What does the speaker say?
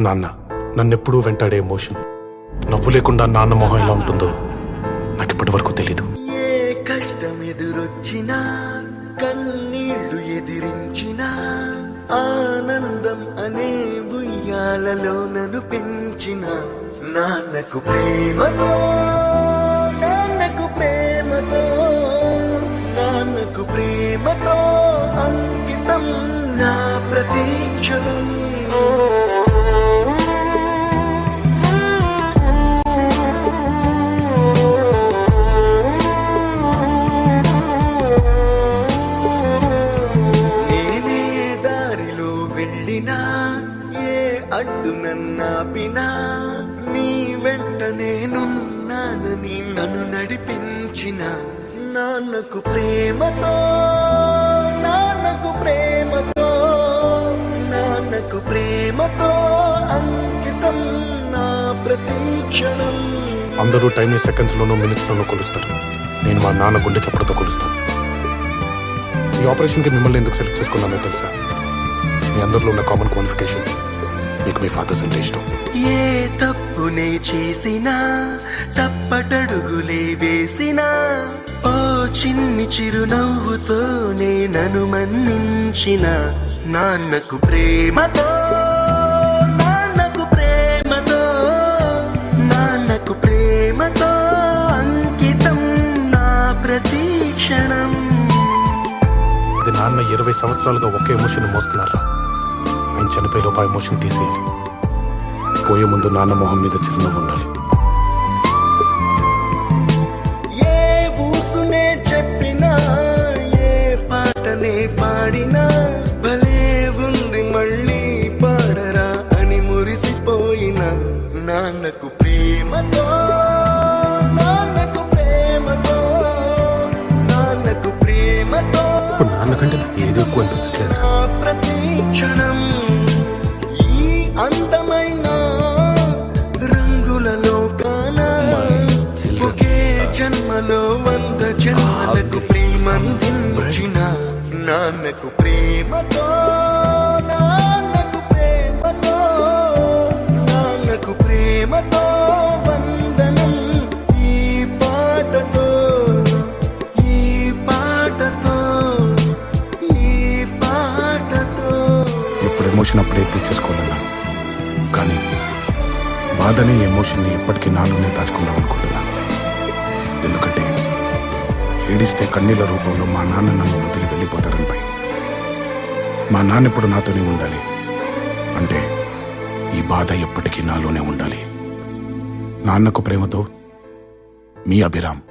నాన్న నన్నెప్పుడూ వెంటాడే ఎమోషన్. నవ్వు లేకుండా నాన్న మొహం ఎలా ఉంటుందో నాకు ఇప్పటి వరకు తెలీదు. ఏ కష్టం ఎదురొచ్చినా, కన్నీళ్లు ఎదిరించినా, ఆనందం అనే ఉయ్యాలలో నన్ను పెంచిన నాన్నకు ప్రేమతో, నాన్నకు ప్రేమతో, నాన్నకు ప్రేమతో అంకితం నా ప్రతీక్షణం. నేనే దారిలో వెళ్ళినా, ఏ అడ్డు నన్నాపినా, నీ వెంట నేనున్నానని నన్ను నడిపించిన నాన్నకు ప్రేమతో, నాన్నకు ప్రేమతో, నాన్నకు ప్రేమతో అంకితం నా ప్రతీక్షణం. అందరూ టైంని సెకండ్స్లోనూ మినిట్స్లోనూ కొలుస్తారు. నేను మా నాన్న గుండె చప్పుడుతో కొలుస్తాను. ఈ ఆపరేషన్కి మిమ్మల్ని ఎందుకు సెలెక్ట్ చేసుకున్నానో తెలుసా? మీ అందరిలో ఉన్న కామన్ క్వాలిఫికేషన్, మీకు మీ ఫాదర్స్ అంటే ఇష్టం. ఏ తప్పునే చేసినా, తప్పటడుగులే వేసినా, ఓ చిన్ని చిరునవ్వుతోనే నన్ను మన్నించిన నాన్నకు ప్రేమతో, నాన్నకు ప్రేమతో, నాన్నకు ప్రేమతో అంకితం నా ప్రతీక్షణం. అది నాన్న 20 సంవత్సరాలుగా ఒకే ఎమోషన్ మోస్తున్నారా? ఆయన చనిపోయేలోపు ఆ ఎమోషన్ తీసేయాలి. పోయే ముందు నాన్న మొహం మీద చిరునవ్వు ఉండాలి. ఏ ఊసునే చెప్పినా, ఏ పాటనే పాడినా, భలే ఉంది మళ్ళీ పాడరా అని మురిసిపోయిన నాన్నకు ప్రేమతో, నాన్నకు ప్రేమతో, నాన్నకు ప్రేమతో ఇప్పుడు నాన్నకంటే నాకు ఏది ఎక్కువ అనిపించట్లేదు. నా ప్రతీక్షణం. ఈ అందమైన రంగులలో కానా, ఒకే జన్మలో 100 జన్మలకు ప్రేమందించిన నాన్నకు ప్రేమతో, నాన్నకు ప్రేమతో, నాన్నకు ప్రేమతో వందనం. ఈ పాటతో, ఈ పాటతో, ఈ పాటతో. ఇప్పుడు ఎమోషన్ అప్పుడే తీసేసుకోవాలన్నా, కానీ బాధనే ఎమోషన్ని ఎప్పటికీ నాలోనే దాచుకుందాం అనుకుంటున్నాను. ఎందుకంటే ఏడిస్తే కన్నీళ్ళ రూపంలో మా నాన్న నన్ను వదిలి వెళ్ళిపోతారని భయం. మా నాన్న ఇప్పుడు నాతోనే ఉండాలి అంటే ఈ బాధ ఎప్పటికీ నాలోనే ఉండాలి. నాన్నకు ప్రేమతో, మీ అభిరామ్.